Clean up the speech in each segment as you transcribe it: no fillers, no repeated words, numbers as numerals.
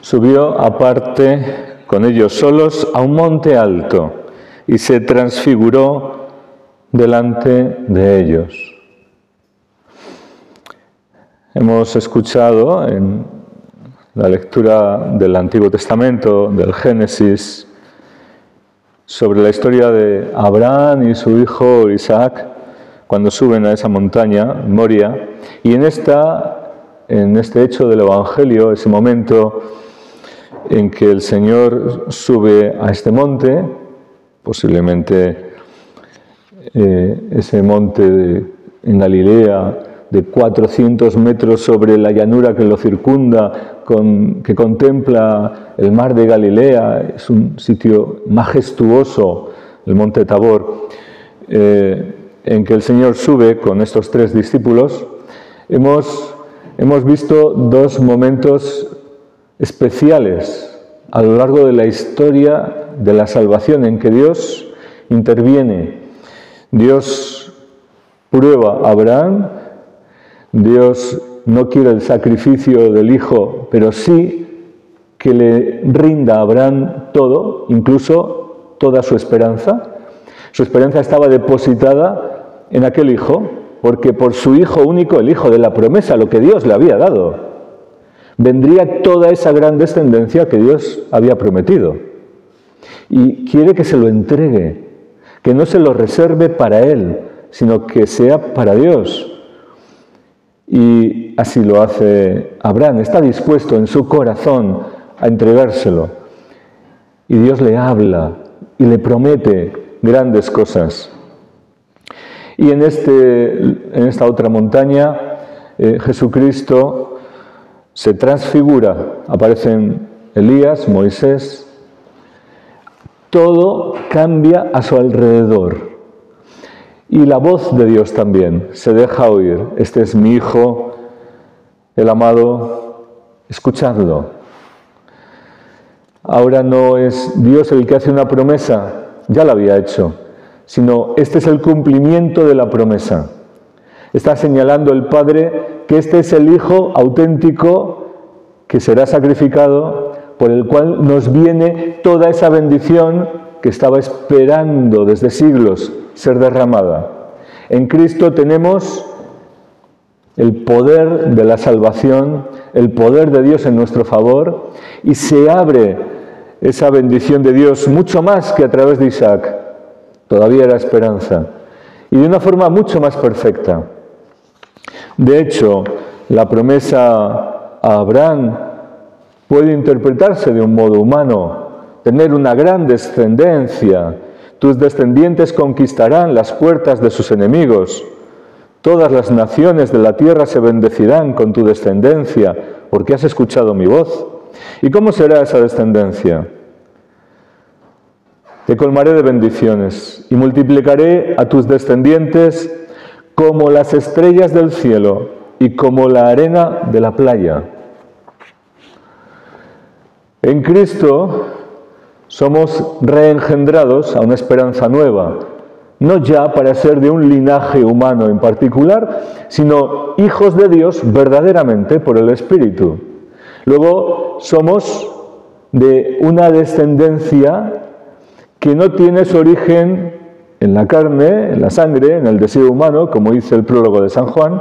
subió aparte con ellos solos a un monte alto y se transfiguró delante de ellos. Hemos escuchado en la lectura del Antiguo Testamento, del Génesis, sobre la historia de Abraham y su hijo Isaac cuando suben a esa montaña, Moria, y en este hecho del Evangelio, ese momento en que el Señor sube a este monte, posiblemente ese monte en Galilea de 400 metros sobre la llanura que lo circunda, que contempla el mar de Galilea, es un sitio majestuoso, el monte Tabor, en que el Señor sube con estos 3 discípulos. Hemos visto 2 momentos especiales a lo largo de la historia de la salvación en que Dios interviene. Dios prueba a Abraham, Dios no quiere el sacrificio del hijo, pero sí que le rinda a Abraham todo, incluso toda su esperanza. Su esperanza estaba depositada en aquel hijo, porque por su hijo único, el hijo de la promesa, lo que Dios le había dado, vendría toda esa gran descendencia que Dios había prometido. Y quiere que se lo entregue, que no se lo reserve para él, sino que sea para Dios. Y así lo hace Abraham, está dispuesto en su corazón a entregárselo. Y Dios le habla y le promete grandes cosas. Y en esta otra montaña, Jesucristo se transfigura, aparecen Elías, Moisés, todo cambia a su alrededor. Y la voz de Dios también se deja oír. Este es mi Hijo, el amado, escuchadlo. Ahora no es Dios el que hace una promesa, ya la había hecho, sino este es el cumplimiento de la promesa. Está señalando el Padre que este es el Hijo auténtico que será sacrificado, por el cual nos viene toda esa bendición que estaba esperando desde siglos ser derramada. En Cristo tenemos el poder de la salvación, el poder de Dios en nuestro favor, y se abre esa bendición de Dios mucho más que a través de Isaac. Todavía era esperanza, y de una forma mucho más perfecta. De hecho, la promesa a Abraham puede interpretarse de un modo humano, tener una gran descendencia. Tus descendientes conquistarán las puertas de sus enemigos. Todas las naciones de la tierra se bendecirán con tu descendencia, porque has escuchado mi voz. ¿Y cómo será esa descendencia? Te colmaré de bendiciones y multiplicaré a tus descendientes como las estrellas del cielo y como la arena de la playa. En Cristo somos reengendrados a una esperanza nueva, no ya para ser de un linaje humano en particular, sino hijos de Dios verdaderamente por el Espíritu. Luego somos de una descendencia que no tiene su origen en la carne, en la sangre, en el deseo humano, como dice el prólogo de San Juan,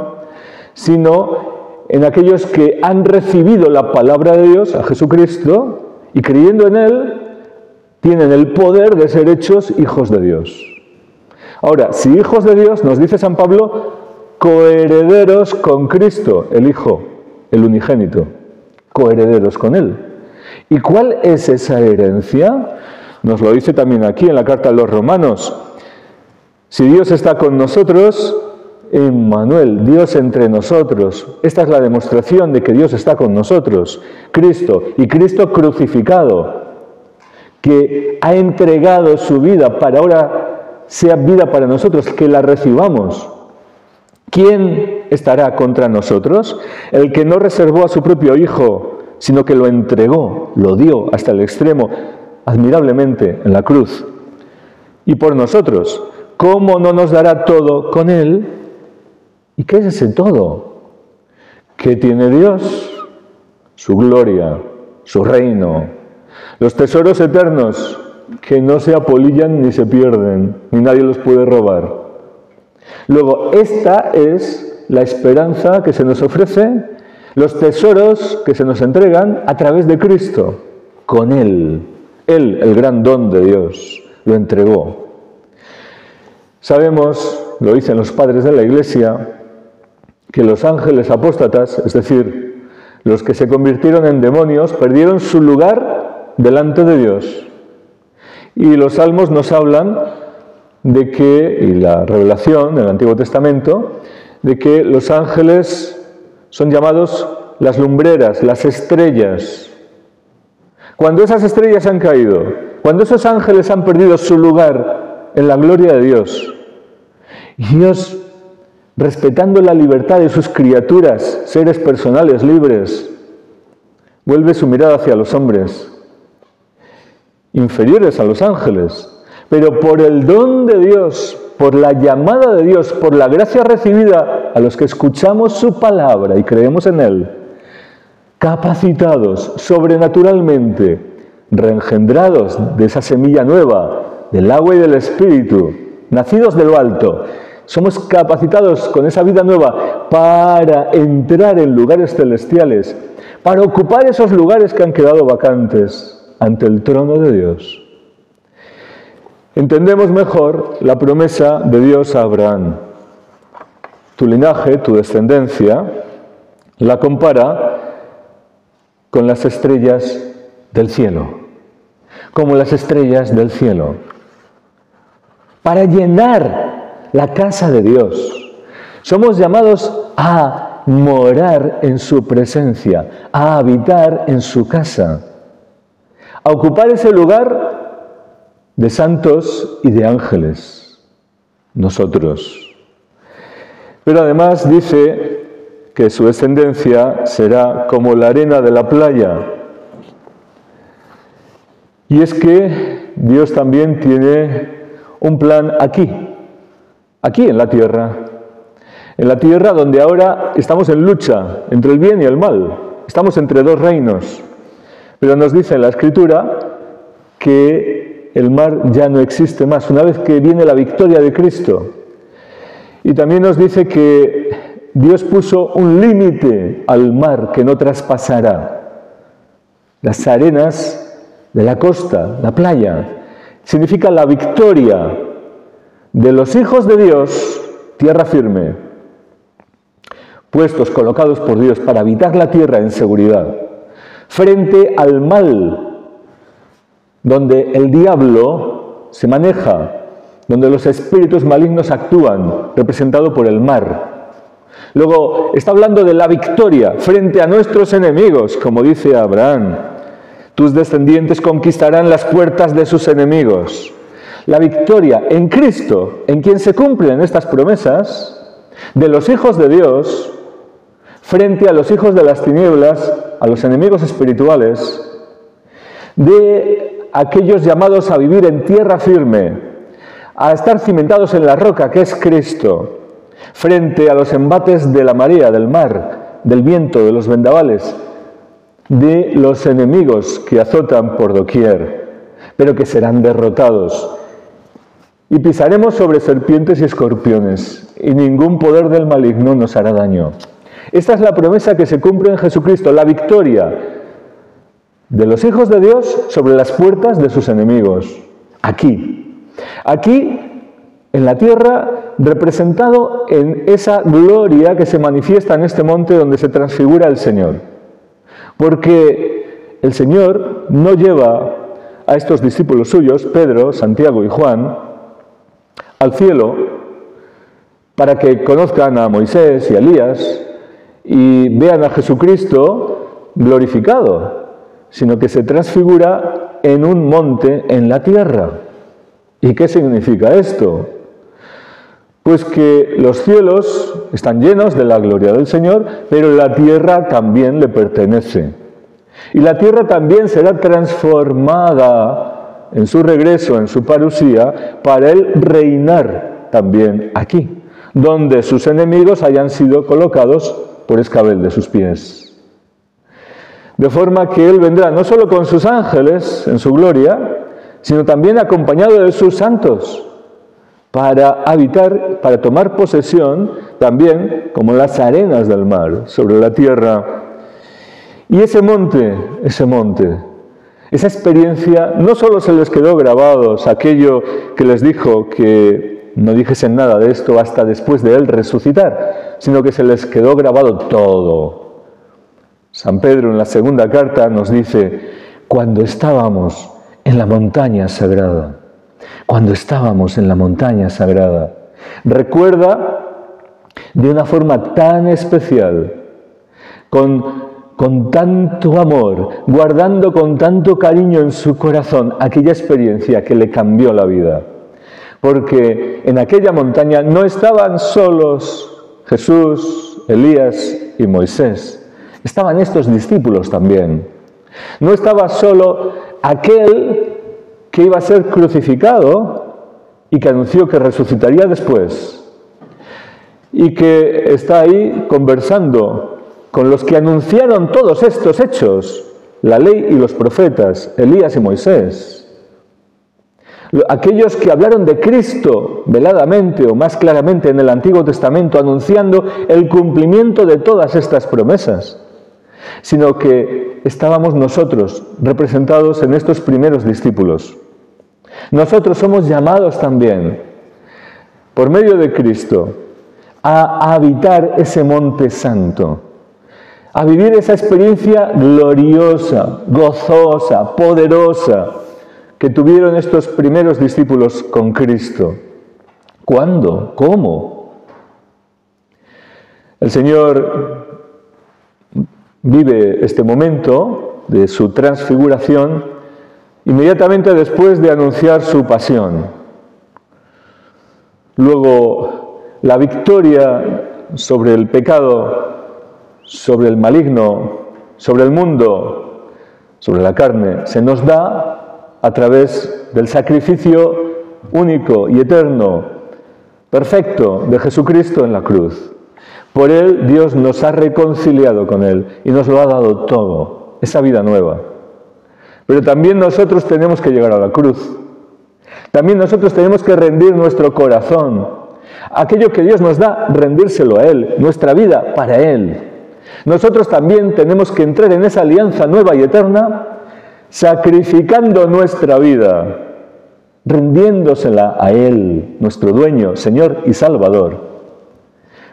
sino en aquellos que han recibido la palabra de Dios, a Jesucristo, y creyendo en Él, tienen el poder de ser hechos hijos de Dios. Ahora, si hijos de Dios, nos dice San Pablo, coherederos con Cristo, el Hijo, el unigénito, coherederos con Él. ¿Y cuál es esa herencia? Nos lo dice también aquí en la carta a los Romanos. Si Dios está con nosotros, Emmanuel, Dios entre nosotros. Esta es la demostración de que Dios está con nosotros. Cristo, y Cristo crucificado, que ha entregado su vida para ahora sea vida para nosotros, que la recibamos. ¿Quién estará contra nosotros? El que no reservó a su propio Hijo, sino que lo entregó, lo dio hasta el extremo, admirablemente en la cruz. Y por nosotros, ¿cómo no nos dará todo con Él? ¿Y qué es ese todo? ¿Qué tiene Dios? Su gloria, su reino. Los tesoros eternos, que no se apolillan ni se pierden, ni nadie los puede robar. Luego, esta es la esperanza que se nos ofrece, los tesoros que se nos entregan a través de Cristo, con Él. Él, el gran don de Dios, lo entregó. Sabemos, lo dicen los padres de la Iglesia, que los ángeles apóstatas, es decir, los que se convirtieron en demonios, perdieron su lugar delante de Dios. Y los salmos nos hablan de que, y la revelación del Antiguo Testamento, de que los ángeles son llamados las lumbreras, las estrellas. Cuando esas estrellas han caído, cuando esos ángeles han perdido su lugar en la gloria de Dios, y Dios, respetando la libertad de sus criaturas, seres personales libres, vuelve su mirada hacia los hombres, inferiores a los ángeles, pero por el don de Dios, por la llamada de Dios, por la gracia recibida a los que escuchamos su palabra y creemos en Él, capacitados sobrenaturalmente, reengendrados de esa semilla nueva, del agua y del Espíritu, nacidos de lo alto, somos capacitados con esa vida nueva para entrar en lugares celestiales, para ocupar esos lugares que han quedado vacantes ante el trono de Dios. Entendemos mejor la promesa de Dios a Abraham. Tu linaje, tu descendencia, la compara con las estrellas del cielo, como las estrellas del cielo, para llenar la casa de Dios. Somos llamados a morar en su presencia, a habitar en su casa, a ocupar ese lugar de santos y de ángeles, nosotros. Pero además dice que su descendencia será como la arena de la playa. Y es que Dios también tiene un plan aquí en la tierra donde ahora estamos en lucha entre el bien y el mal, estamos entre dos reinos. Pero nos dice en la Escritura que el mar ya no existe más, una vez que viene la victoria de Cristo. Y también nos dice que Dios puso un límite al mar que no traspasará. Las arenas de la costa, la playa, significa la victoria de los hijos de Dios, tierra firme, puestos, colocados por Dios para habitar la tierra en seguridad, frente al mal, donde el diablo se maneja, donde los espíritus malignos actúan, representado por el mar. Luego está hablando de la victoria frente a nuestros enemigos, como dice Abraham. Tus descendientes conquistarán las puertas de sus enemigos. La victoria en Cristo, en quien se cumplen estas promesas, de los hijos de Dios, frente a los hijos de las tinieblas, a los enemigos espirituales, de aquellos llamados a vivir en tierra firme, a estar cimentados en la roca que es Cristo, frente a los embates de la marea, del mar, del viento, de los vendavales, de los enemigos que azotan por doquier, pero que serán derrotados. Y pisaremos sobre serpientes y escorpiones, y ningún poder del maligno nos hará daño. Esta es la promesa que se cumple en Jesucristo, la victoria de los hijos de Dios sobre las puertas de sus enemigos. Aquí, en la tierra, representado en esa gloria que se manifiesta en este monte donde se transfigura el Señor. Porque el Señor no lleva a estos discípulos suyos, Pedro, Santiago y Juan, al cielo para que conozcan a Moisés y a Elías y vean a Jesucristo glorificado, sino que se transfigura en un monte en la tierra. ¿Y qué significa esto? Pues que los cielos están llenos de la gloria del Señor, pero la tierra también le pertenece. Y la tierra también será transformada en su regreso, en su parusía, para Él reinar también aquí, donde sus enemigos hayan sido colocados por escabel de sus pies. De forma que Él vendrá no solo con sus ángeles en su gloria, sino también acompañado de sus santos, para habitar, para tomar posesión también como las arenas del mar sobre la tierra. Y ese monte, esa experiencia no solo se les quedó grabados, aquello que les dijo que no dijesen nada de esto hasta después de Él resucitar, sino que se les quedó grabado todo. San Pedro en la segunda carta nos dice, cuando estábamos en la montaña sagrada, recuerda de una forma tan especial, con tanto amor, guardando con tanto cariño en su corazón aquella experiencia que le cambió la vida. Porque en aquella montaña no estaban solos Jesús, Elías y Moisés. Estaban estos discípulos también. No estaba solo aquel que iba a ser crucificado y que anunció que resucitaría después. Y que está ahí conversando con los que anunciaron todos estos hechos, la ley y los profetas, Elías y Moisés. Aquellos que hablaron de Cristo veladamente o más claramente en el Antiguo Testamento, anunciando el cumplimiento de todas estas promesas, sino que estábamos nosotros representados en estos primeros discípulos. Nosotros somos llamados también, por medio de Cristo, a habitar ese monte santo, a vivir esa experiencia gloriosa, gozosa, poderosa, que tuvieron estos primeros discípulos con Cristo. ¿Cuándo? ¿Cómo? El Señor vive este momento de su transfiguración inmediatamente después de anunciar su pasión. Luego, la victoria sobre el pecado, sobre el maligno, sobre el mundo, sobre la carne, se nos da a través del sacrificio único y eterno, perfecto, de Jesucristo en la cruz. Por Él Dios nos ha reconciliado con Él y nos lo ha dado todo, esa vida nueva. Pero también nosotros tenemos que llegar a la cruz. También nosotros tenemos que rendir nuestro corazón. Aquello que Dios nos da, rendírselo a Él, nuestra vida para Él. Nosotros también tenemos que entrar en esa alianza nueva y eterna, sacrificando nuestra vida, rindiéndosela a Él, nuestro dueño, Señor y Salvador,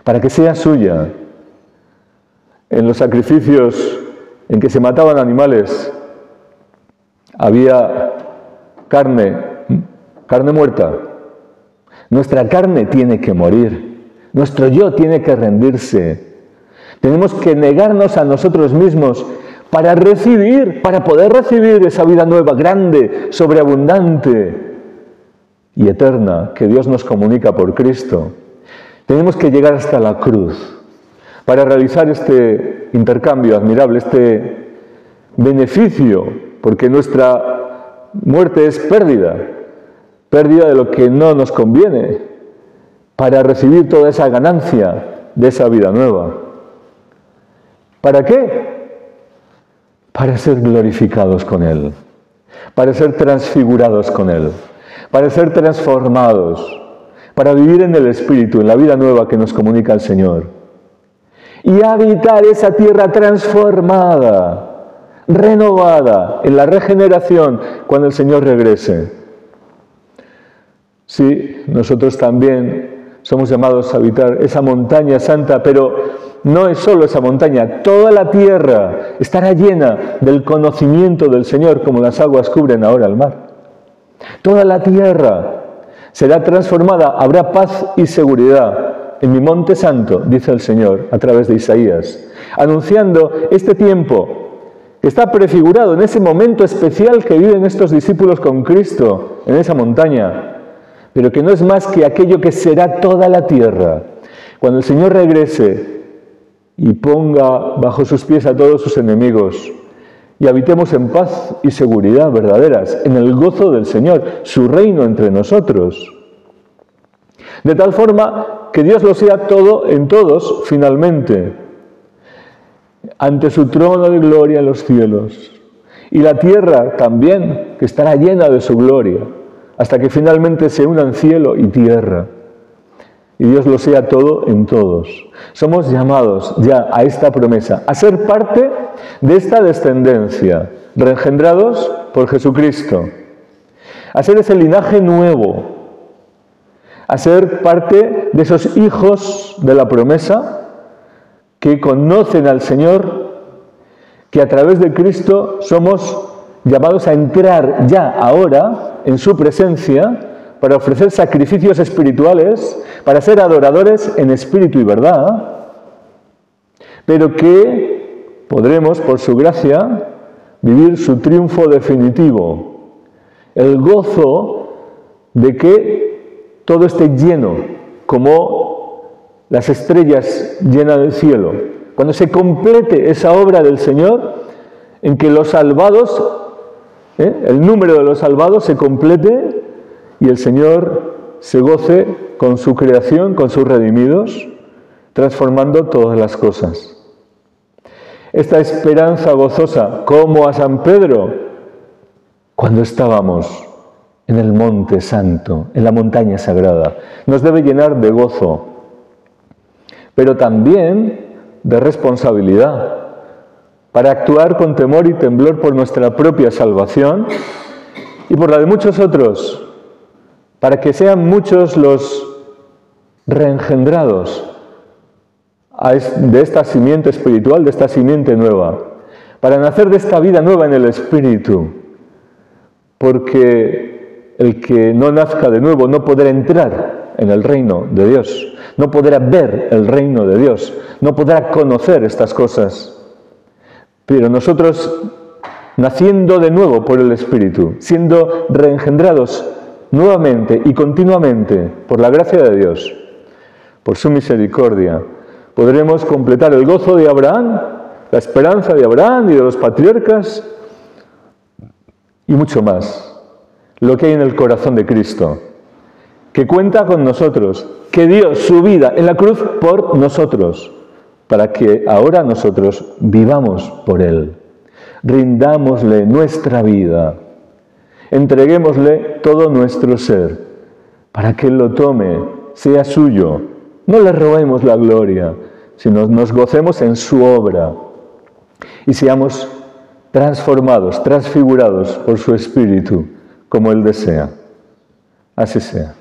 para que sea suya. En los sacrificios en que se mataban animales, había carne muerta. Nuestra carne tiene que morir, nuestro yo tiene que rendirse. Tenemos que negarnos a nosotros mismos para poder recibir esa vida nueva, grande, sobreabundante y eterna que Dios nos comunica por Cristo. Tenemos que llegar hasta la cruz para realizar este intercambio admirable, este beneficio, porque nuestra muerte es pérdida de lo que no nos conviene, para recibir toda esa ganancia de esa vida nueva. ¿Para qué? Para ser glorificados con Él, para ser transfigurados con Él, para ser transformados, para vivir en el Espíritu, en la vida nueva que nos comunica el Señor. Y habitar esa tierra transformada, renovada, en la regeneración, cuando el Señor regrese. Sí, nosotros también somos llamados a habitar esa montaña santa, pero no es solo esa montaña, toda la tierra estará llena del conocimiento del Señor, como las aguas cubren ahora el mar. Toda la tierra será transformada, habrá paz y seguridad en mi monte santo, dice el Señor a través de Isaías, anunciando este tiempo que está prefigurado en ese momento especial que viven estos discípulos con Cristo en esa montaña, pero que no es más que aquello que será toda la tierra. Cuando el Señor regrese y ponga bajo sus pies a todos sus enemigos y habitemos en paz y seguridad verdaderas, en el gozo del Señor, su reino entre nosotros. De tal forma que Dios lo sea todo en todos finalmente. ante su trono de gloria en los cielos. Y la tierra también, que estará llena de su gloria, hasta que finalmente se unan cielo y tierra. Y Dios lo sea todo en todos. Somos llamados ya a esta promesa, a ser parte de esta descendencia, reengendrados por Jesucristo, a ser ese linaje nuevo, a ser parte de esos hijos de la promesa que conocen al Señor, que a través de Cristo somos llamados a entrar ya ahora en su presencia para ofrecer sacrificios espirituales, para ser adoradores en espíritu y verdad, pero que podremos, por su gracia, vivir su triunfo definitivo, el gozo de que todo esté lleno, como las estrellas llenan el cielo. Cuando se complete esa obra del Señor, en que los salvados, el número de los salvados se complete y el Señor se goce con su creación, con sus redimidos, transformando todas las cosas. Esta esperanza gozosa, como a San Pedro, cuando estábamos en el monte santo, en la montaña sagrada, nos debe llenar de gozo, pero también de responsabilidad, para actuar con temor y temblor por nuestra propia salvación y por la de muchos otros, para que sean muchos los reengendrados de esta simiente espiritual, de esta simiente nueva, para nacer de esta vida nueva en el Espíritu, porque el que no nazca de nuevo no podrá entrar en el reino de Dios, no podrá ver el reino de Dios, no podrá conocer estas cosas. Pero nosotros, naciendo de nuevo por el Espíritu, siendo reengendrados nuevamente y continuamente por la gracia de Dios, por su misericordia, podremos completar el gozo de Abraham, la esperanza de Abraham y de los patriarcas y mucho más, lo que hay en el corazón de Cristo, que cuenta con nosotros, que dio su vida en la cruz por nosotros, para que ahora nosotros vivamos por Él. Rindámosle nuestra vida, entreguémosle todo nuestro ser, para que Él lo tome, sea suyo. No le robemos la gloria, sino nos gocemos en su obra y seamos transformados, transfigurados por su Espíritu, como Él desea. Así sea.